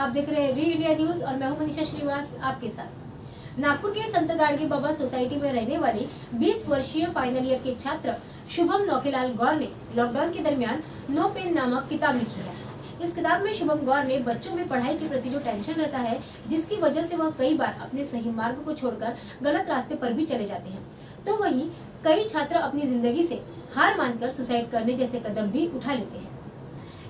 आप देख रहे हैं री इंडिया न्यूज और मैं हूं मनीषा श्रीवास आपके साथ। नागपुर के संत गाडगे बाबा सोसाइटी में रहने वाले 20 वर्षीय फाइनल ईयर के छात्र शुभम नौखेलाल गौर ने लॉकडाउन के दरमियान नो पेन नामक किताब लिखी है। इस किताब में शुभम गौर ने बच्चों में पढ़ाई के प्रति जो टेंशन रहता है, जिसकी वजह से वह कई बार अपने सही मार्ग को छोड़कर गलत रास्ते पर भी चले जाते हैं, तो वहीं कई छात्र अपनी जिंदगी से हार मानकर सुसाइड करने जैसे कदम भी उठा लेते हैं।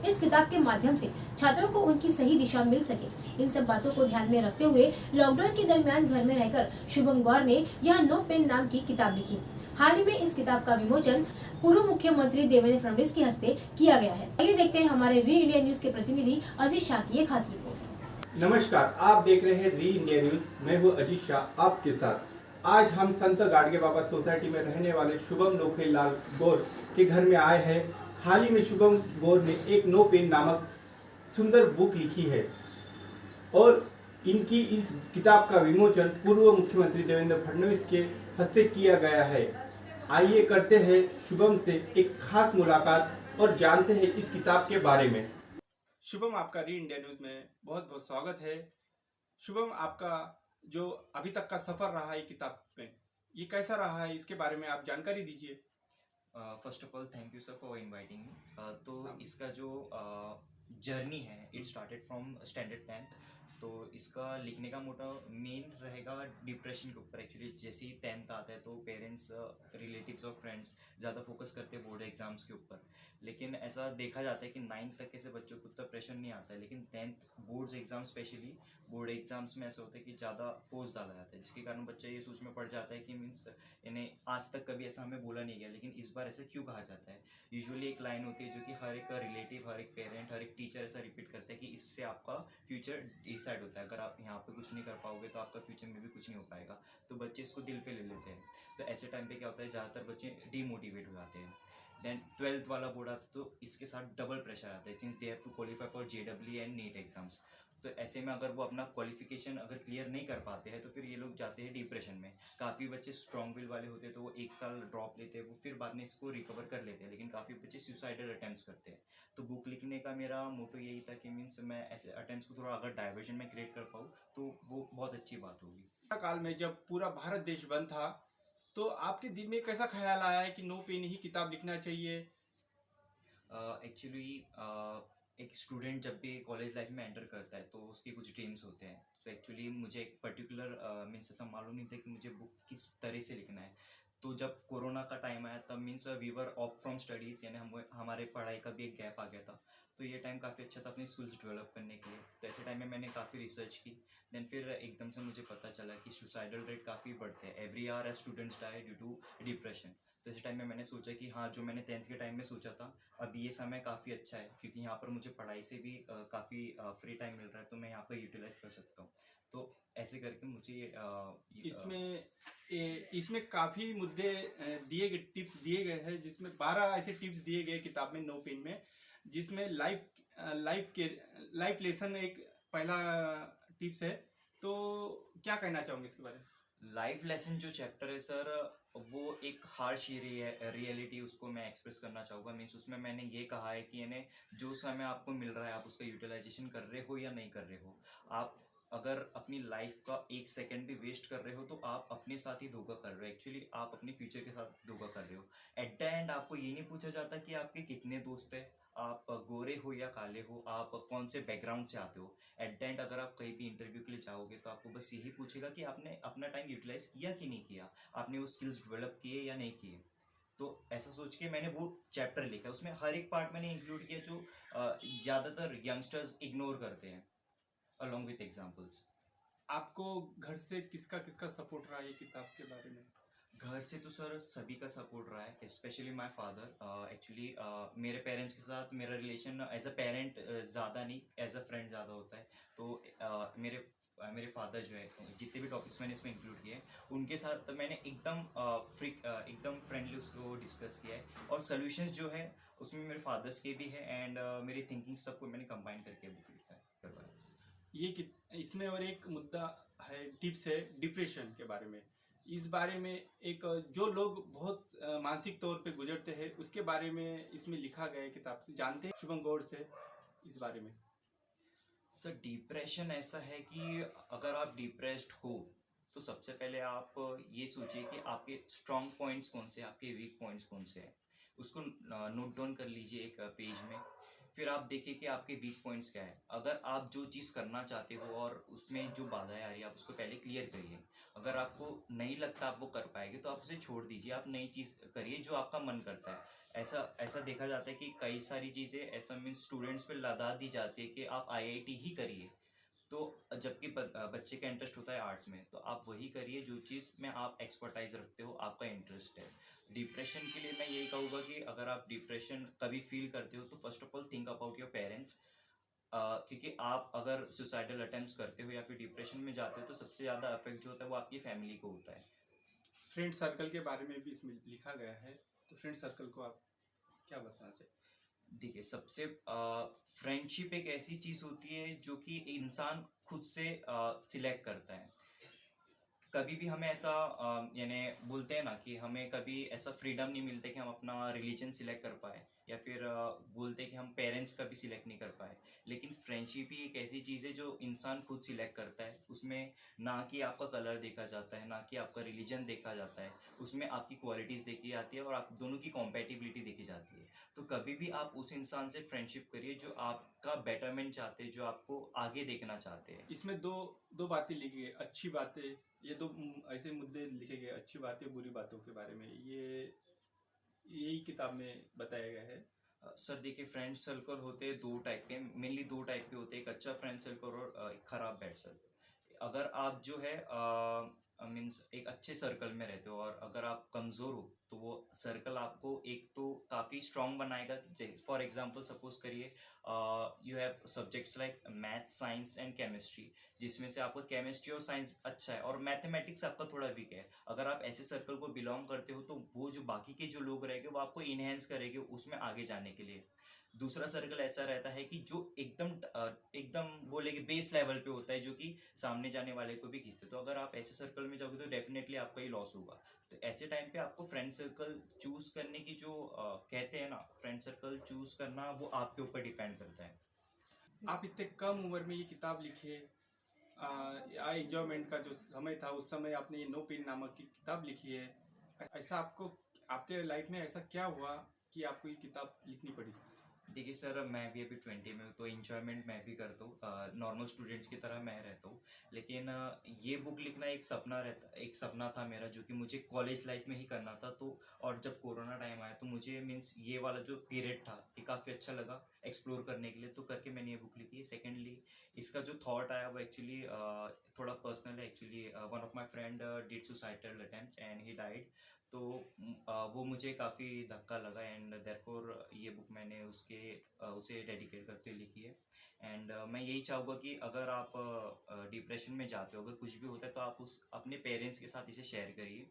इस किताब के माध्यम से छात्रों को उनकी सही दिशा मिल सके, इन सब बातों को ध्यान में रखते हुए लॉकडाउन के दरमियान घर में रहकर शुभम गौर ने यह नो पेन नाम की किताब लिखी। हाल ही में इस किताब का विमोचन पूर्व मुख्यमंत्री देवेंद्र फडणवीस के हस्ते किया गया है। आइए देखते हैं हमारे री इंडिया न्यूज के प्रतिनिधि अजीत शाह की ये खास रिपोर्ट। नमस्कार, आप देख रहे हैं री इंडिया न्यूज। मैं हूँ अजीत शाह आपके साथ। आज हम संत गाडगे बाबा सोसाइटी में रहने वाले शुभम नौखेलाल गौर के घर में आए हैं। हाल ही में शुभम गौर ने एक नो पेन नामक सुंदर बुक लिखी है और इनकी इस किताब का विमोचन पूर्व मुख्यमंत्री देवेंद्र फडणवीस के हस्ते किया गया है। आइए करते हैं शुभम से एक खास मुलाकात और जानते हैं इस किताब के बारे में। शुभम, आपका री इंडिया न्यूज में बहुत बहुत स्वागत है। शुभम, आपका जो अभी तक का सफर रहा है किताब में, ये कैसा रहा है, इसके बारे में आप जानकारी दीजिए। First of all thank you sir for inviting me. तो इसका जो जर्नी है it started from standard 10th। तो इसका लिखने का मोटिव मेन रहेगा डिप्रेशन के ऊपर। एक्चुअली जैसे ही 10th आता है तो पेरेंट्स, रिलेटिव्स और फ्रेंड्स ज़्यादा फोकस करते हैं बोर्ड एग्जाम्स के ऊपर, लेकिन ऐसा देखा जाता है कि 9th तक ऐसे बच्चों को उतना प्रेशर नहीं आता है, लेकिन 10th boards exam, specially board exams में ऐसा होता है कि ज़्यादा फोर्स डाला जाता है, जिसके कारण बच्चा ये सोच में पड़ जाता है कि मीन्स इन्हें आज तक कभी ऐसा हमें बोला नहीं गया, लेकिन इस बार ऐसा क्यों कहा जाता है। यूजुअली एक लाइन होती है जो कि हर एक रिलेटिव, हर एक पेरेंट, हर एक टीचर ऐसा रिपीट करते हैं कि इससे आपका फ्यूचर डिसाइड होता है। अगर आप यहाँ पे कुछ नहीं कर पाओगे तो आपका फ्यूचर में भी कुछ नहीं हो पाएगा। तो बच्चे इसको दिल पे ले लेते हैं। तो ऐसे टाइम पे क्या होता है, ज़्यादातर बच्चे डीमोटिवेट हो जाते हैं। देन 12th वाला बोर्ड आता है तो इसके साथ डबल प्रेशर आता है, since they have to qualify for JEE and NEET exams. तो ऐसे में अगर वो अपना क्वालिफिकेशन अगर क्लियर नहीं कर पाते हैं तो फिर ये लोग जाते हैं डिप्रेशन में। काफ़ी बच्चे स्ट्रॉन्ग विल वाले होते हैं तो वो 1 साल ड्रॉप लेते हैं, वो फिर बाद में इसको रिकवर कर लेते हैं, लेकिन काफ़ी बच्चे सुसाइडल अटेम्प्ट्स करते हैं। तो बुक लिखने का मेरा मोटो यही था कि मीन्स मैं ऐसे अटेम्प्ट्स को थोड़ा अगर डाइवर्जन में क्रिएट कर पाऊँ तो वो बहुत अच्छी बात होगी। काल में जब पूरा भारत देश बंद था तो आपके दिल में कैसा ख्याल आया है कि नो पेन ही किताब लिखना चाहिए? एक्चुअली एक स्टूडेंट जब भी कॉलेज लाइफ में एंटर करता है तो उसके कुछ ड्रीम्स होते हैं। तो एक्चुअली मुझे एक पर्टिकुलर मीन्स ऐसा मालूम नहीं था कि मुझे बुक किस तरह से लिखना है। तो जब कोरोना का टाइम आया तब means we were off from studies, यानी हमारे पढ़ाई का भी एक गैप आ गया था। तो ये टाइम काफ़ी अच्छा था अपनी स्किल्स डेवलप करने के लिए। तो ऐसे टाइम में मैंने काफ़ी रिसर्च की। देन फिर एकदम से मुझे पता चला कि सुसाइडल रेट काफ़ी बढ़ते हैं। Every year students die due to depression. तो इस टाइम में मैंने सोचा कि हाँ, जो मैंने 10th के टाइम में सोचा था, अभी ये समय काफ़ी अच्छा है क्योंकि यहाँ पर मुझे पढ़ाई से भी काफ़ी फ्री टाइम मिल रहा है, तो मैं यहाँ पर यूटिलाइज कर सकता हूँ। तो ऐसे करके मुझे इसमें काफ़ी मुद्दे दिए गए, टिप्स दिए गए हैं, जिसमें 12 ऐसे टिप्स दिए गए किताब में नो पेन में, जिसमें लाइफ लेसन एक पहला टिप्स है। तो क्या कहना चाहोगे इसके बारे में? लाइफ लेसन जो चैप्टर है सर, वो एक हार्श रियलिटी उसको मैं एक्सप्रेस करना चाहूँगा। मीन्स उसमें मैंने ये कहा है कि यानी जो समय आपको मिल रहा है आप उसका यूटिलाइजेशन कर रहे हो या नहीं कर रहे हो। आप अगर अपनी लाइफ का 1 सेकंड भी वेस्ट कर रहे हो तो आप अपने साथ ही धोखा कर रहे हो। एक्चुअली आप अपने फ्यूचर के साथ धोखा कर रहे हो। एट द एंड आपको ये नहीं पूछा जाता कि आपके कितने दोस्त हैं, आप गोरे हो या काले हो, आप कौन से बैकग्राउंड से आते हो। एट द एंड अगर आप कहीं भी इंटरव्यू के लिए जाओगे तो आपको बस यही पूछेगा कि आपने अपना टाइम यूटिलाइज किया कि नहीं किया, आपने वो स्किल्स डेवलप किए या नहीं किए। तो ऐसा सोच के मैंने वो चैप्टर लिखा। उसमें हर एक पार्ट मैंने इंक्लूड किया जो ज़्यादातर यंगस्टर्स इग्नोर करते हैं, अलॉन्ग विथ एग्जाम्पल्स। आपको घर से किसका किसका सपोर्ट रहा है ये किताब के बारे में? घर से तो सर सभी का सपोर्ट रहा है, स्पेशली माय फादर। एक्चुअली मेरे पेरेंट्स के साथ मेरा रिलेशन एज अ पेरेंट ज़्यादा नहीं, एज अ फ्रेंड ज़्यादा होता है। तो मेरे फादर जो है, जितने भी टॉपिक्स मैंने इसमें इंक्लूड किए उनके साथ तो मैंने एकदम फ्रेंडली उसको डिस्कस किया है। और सोल्यूशंस जो है उसमें मेरे फादर्स के भी है एंड मेरी थिंकिंग सबको मैंने कंबाइन करके बुक लिखा है, करवाया। इसमें और एक मुद्दा है, टिप्स है डिप्रेशन के बारे में। इस बारे में एक जो लोग बहुत मानसिक तौर पे गुजरते हैं उसके बारे में इसमें लिखा गया है किताब से। जानते हैं शुभम गौर से इस बारे में? सर डिप्रेशन ऐसा है कि अगर आप डिप्रेस्ड हो तो सबसे पहले आप ये सोचिए कि आपके स्ट्रॉन्ग पॉइंट्स कौन से हैं, आपके वीक पॉइंट्स कौन से हैं। उसको नोट डाउन कर लीजिए एक पेज में। फिर आप देखिए कि आपके वीक पॉइंट्स क्या है। अगर आप जो चीज़ करना चाहते हो और उसमें जो बाधाएं आ रही है आप उसको पहले क्लियर करिए। अगर आपको नहीं लगता आप वो कर पाएंगे तो आप उसे छोड़ दीजिए, आप नई चीज़ करिए जो आपका मन करता है। ऐसा ऐसा देखा जाता है कि कई सारी चीज़ें ऐसा मीन्स स्टूडेंट्स पे लदा दी जाती है कि आप आईआईटी ही करिए, तो जबकि बच्चे का इंटरेस्ट होता है आर्ट्स में, तो आप वही करिए जो चीज़ में आप एक्सपर्टाइज रखते हो, आपका इंटरेस्ट है। डिप्रेशन के लिए मैं यही कहूँगा कि अगर आप डिप्रेशन कभी फील करते हो तो first of all think about your parents. क्योंकि आप अगर सुसाइडल अटेम्प्ट्स करते हो या फिर डिप्रेशन में जाते हो तो सबसे ज़्यादा इफेक्ट जो होता है वो आपकी फैमिली को होता है। फ्रेंड सर्कल के बारे में भी इसमें लिखा गया है, तो फ्रेंड सर्कल को आप क्या बताना चाहिए? देखिए सबसे फ्रेंडशिप एक ऐसी चीज़ होती है जो कि इंसान खुद से सिलेक्ट करता है। कभी भी हमें ऐसा यानी बोलते हैं ना कि हमें कभी ऐसा फ्रीडम नहीं मिलता कि हम अपना रिलीजन सिलेक्ट कर पाए, या फिर बोलते हैं कि हम पेरेंट्स कभी सिलेक्ट नहीं कर पाए। लेकिन फ्रेंडशिप ही एक ऐसी चीज़ है जो इंसान खुद सिलेक्ट करता है। उसमें ना कि आपका कलर देखा जाता है, ना कि आपका रिलीजन देखा जाता है, उसमें आपकी क्वालिटीज़ देखी जाती है और आप दोनों की कॉम्पेटिबिलिटी देखी जाती है। तो कभी भी आप उस इंसान से फ्रेंडशिप करिए जो आपका बेटरमेंट चाहते हैं, जो आपको आगे देखना चाहते हैं। इसमें दो दो बातें लिखी गई, अच्छी बातें, ये दो ऐसे मुद्दे लिखे गए, अच्छी बातें बुरी बातों के बारे में, ये यही किताब में बताया गया है। सर देखिए फ्रेंड सर्कल होते हैं दो टाइप के, मेनली दो टाइप के होते हैं, एक अच्छा फ्रेंड सर्कल और एक खराब बैड सर्कल। अगर आप जो है मीन्स एक अच्छे सर्कल में रहते हो और अगर आप कमज़ोर हो तो वो सर्कल आपको एक तो काफ़ी स्ट्रांग बनाएगा। फॉर एग्जांपल सपोज करिए you have subjects like math, science and chemistry, जिसमें से आपका केमिस्ट्री और साइंस अच्छा है और मैथमेटिक्स आपका थोड़ा वीक है। अगर आप ऐसे सर्कल को बिलोंग करते हो तो वो जो बाकी के जो लोग रहेंगे वो आपको इन्हेंस करेंगे उसमें आगे जाने के लिए। दूसरा सर्कल ऐसा रहता है कि जो एकदम बोलेगे बेस लेवल पे होता है, जो कि सामने जाने वाले को भी खींचते। तो अगर आप ऐसे सर्कल में जाओगे तो डेफिनेटली आपका ही लॉस होगा। तो ऐसे टाइम पे आपको फ्रेंड सर्कल चूज करने की जो कहते हैं ना, फ्रेंड सर्कल चूज करना वो आपके ऊपर डिपेंड करता है। आप इतने कम उम्र में ये किताब लिखे, एंजॉयमेंट का जो समय था उस समय आपने ये नो पेन नामक की किताब लिखी है। ऐसा आपको आपके लाइफ में ऐसा क्या हुआ कि आपको ये किताब लिखनी पड़ी? देखिए सर मैं भी अभी 20 में हूँ तो इन्जॉयमेंट मैं भी करता हूँ, नॉर्मल स्टूडेंट्स की तरह मैं रहता हूँ। लेकिन ये बुक लिखना एक सपना था मेरा जो कि मुझे कॉलेज लाइफ में ही करना था। तो और जब कोरोना टाइम आया तो मुझे मीन्स ये वाला जो पीरियड था ये काफ़ी अच्छा लगा एक्सप्लोर करने के लिए, तो करके मैंने ये बुक लिखी है। सेकेंडली इसका जो थॉट आया वो एक्चुअली थोड़ा पर्सनल है। Actually one of my friend did suicidal attempt and he died. तो वो मुझे काफ़ी धक्का लगा एंड देयरफॉर ये बुक मैंने उसे डेडिकेट करते हुए लिखी है। एंड मैं यही चाहूँगा कि अगर आप डिप्रेशन में जाते हो, अगर कुछ भी होता है तो आप उस अपने पेरेंट्स के साथ इसे शेयर करिए,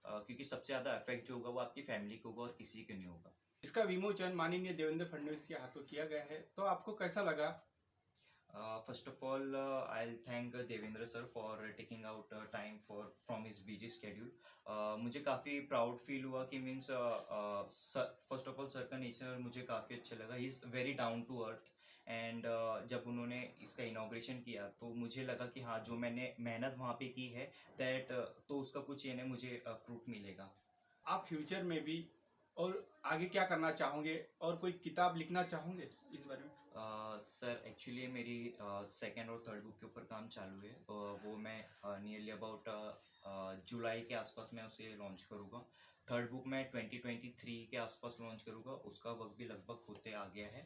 क्योंकि सबसे ज़्यादा इफेक्ट जो होगा वो आपकी फैमिली को होगा और किसी को नहीं होगा। इसका विमोचन माननीय देवेंद्र फडणवीस के हाथों किया गया है, तो आपको कैसा लगा? First of all, I'll thank Devendra sir for taking out time from his busy schedule. मुझे काफ़ी प्राउड फील हुआ कि means first of all sir का नेचर मुझे काफ़ी अच्छा लगा। He is very down to earth and जब उन्होंने इसका इनाग्रेशन किया तो मुझे लगा कि हाँ जो मैंने मेहनत वहाँ पे की है दैट तो उसका कुछ ये नहीं मुझे फ्रूट मिलेगा। आप फ्यूचर में भी और आगे क्या करना चाहोगे और कोई किताब लिखना चाहोगे इस बारे में? सर एक्चुअली मेरी सेकेंड और थर्ड बुक के ऊपर काम चालू है। वो मैं नियरली अबाउट जुलाई के आसपास मैं उसे लॉन्च करूँगा। थर्ड बुक मैं 2023 के आसपास लॉन्च करूँगा, उसका वर्क भी लगभग होते आ गया है।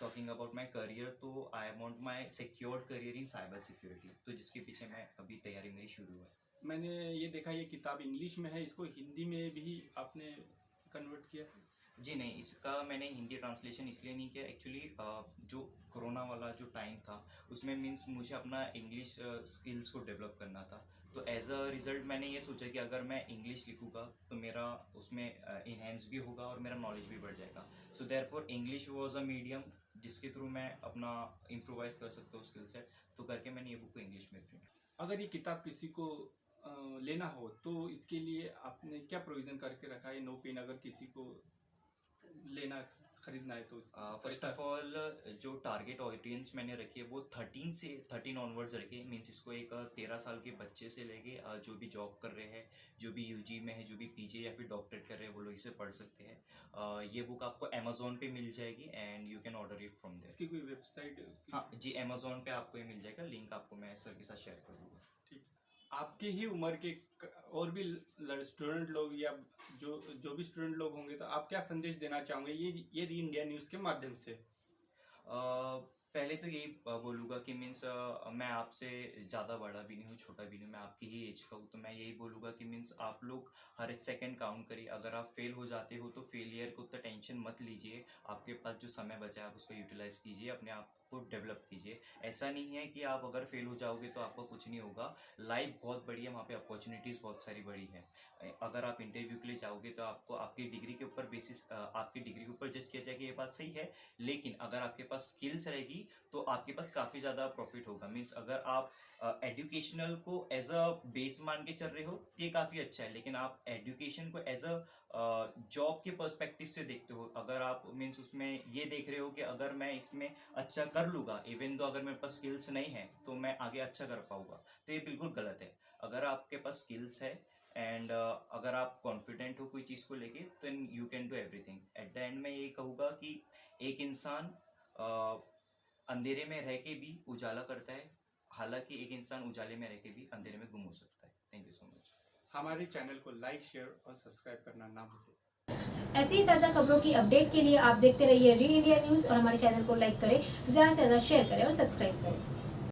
टॉकिंग अबाउट माई करियर, तो I want my secured career in cyber security, तो जिसके पीछे मैं अभी तैयारी मेरी शुरू है। मैंने ये देखा ये किताब इंग्लिश में है, इसको हिंदी में भी आपने कन्वर्ट किया? जी नहीं, इसका मैंने हिंदी ट्रांसलेशन इसलिए नहीं किया। एक्चुअली जो कोरोना वाला जो टाइम था उसमें मीन्स मुझे अपना इंग्लिश स्किल्स को डेवलप करना था। तो एज अ रिज़ल्ट मैंने ये सोचा कि अगर मैं इंग्लिश लिखूँगा तो मेरा उसमें इन्हेंस भी होगा और मेरा नॉलेज भी बढ़ जाएगा। So therefore English was a medium जिसके थ्रू मैं अपना इम्प्रोवाइज कर सकता हूँ स्किल सेट, तो करके मैंने ये बुक को इंग्लिश में प्रिंट। अगर ये किताब किसी को लेना हो तो इसके लिए आपने क्या प्रोविज़न करके रखा है? नो पेन अगर किसी को लेना खरीदना है तो फर्स्ट ऑफ ऑल जो टारगेट ऑडियंस मैंने रखी है वो 13 ऑनवर्ड्स रखी है। मीन्स इसको एक 13 साल के बच्चे से लेके जो भी जॉब कर रहे हैं, जो भी यूजी में है, जो भी पीजी या फिर डॉक्टरेट कर रहे हैं, वो लोग इसे पढ़ सकते हैं। ये बुक आपको अमेजोन पे मिल जाएगी and you can order it from there. इसकी कोई वेबसाइट? हाँ जी, अमेजोन पे आपको ये मिल जाएगा, लिंक आपको मैं सर के साथ शेयर कर दूँगा। ठीक। आपकी ही उम्र के और भी स्टूडेंट लोग या जो भी स्टूडेंट लोग होंगे तो आप क्या संदेश देना चाहोगे ये री इंडिया न्यूज़ के माध्यम से? पहले तो यही बोलूँगा कि मीन्स मैं आपसे ज़्यादा बड़ा भी नहीं हूँ, छोटा भी नहीं हूँ, मैं आपकी ही एज का हूँ। तो मैं यही बोलूँगा कि मीन्स आप लोग हर एक सेकंड काउंट करिए। अगर आप फेल हो जाते हो तो फेलियर को उतना टेंशन मत लीजिए। आपके पास जो समय बचा है आप उसको यूटिलाइज़ कीजिए, अपने आप को डेवलप कीजिए। ऐसा नहीं है कि आप अगर फेल हो जाओगे तो आपको कुछ नहीं होगा। लाइफ बहुत बड़ी है, वहाँ पे अपॉर्चुनिटीज़ बहुत सारी बड़ी है। अगर आप इंटरव्यू के लिए जाओगे तो आपको आपकी डिग्री के ऊपर आपकी डिग्री के ऊपर जज किया जाएगा, ये बात सही है। लेकिन अगर आपके पास स्किल्स रहेगी तो आपके पास काफ़ी ज़्यादा प्रॉफिट होगा। मीन्स अगर आप एजुकेशनल को एज अ बेस मान के चल रहे हो तो ये काफ़ी अच्छा है, लेकिन आप एजुकेशन को एज अ जॉब के पर्सपेक्टिव से देखते हो। अगर आप मीन्स उसमें ये देख रहे हो कि अगर मैं इसमें अच्छा कर लूँगा, इवन तो अगर मेरे पास स्किल्स नहीं है तो मैं आगे अच्छा कर पाऊँगा, तो ये बिल्कुल गलत है। अगर आपके पास स्किल्स है एंड अगर आप कॉन्फिडेंट हो कोई चीज़ को लेके, then you can do everything. At the end मैं ये कहूँगा कि एक इंसान अंधेरे में रह के भी उजाला करता है, हालांकि एक इंसान उजाले में रह के भी अंधेरे में गुम हो सकता है। Thank you so much. हमारे चैनल को लाइक, शेयर और सब्सक्राइब करना ना भूलें। ऐसी ही ताज़ा खबरों की अपडेट के लिए आप देखते रहिए री इंडिया न्यूज़ और हमारे चैनल को लाइक करें, ज़्यादा से ज़्यादा शेयर करें और सब्सक्राइब करें।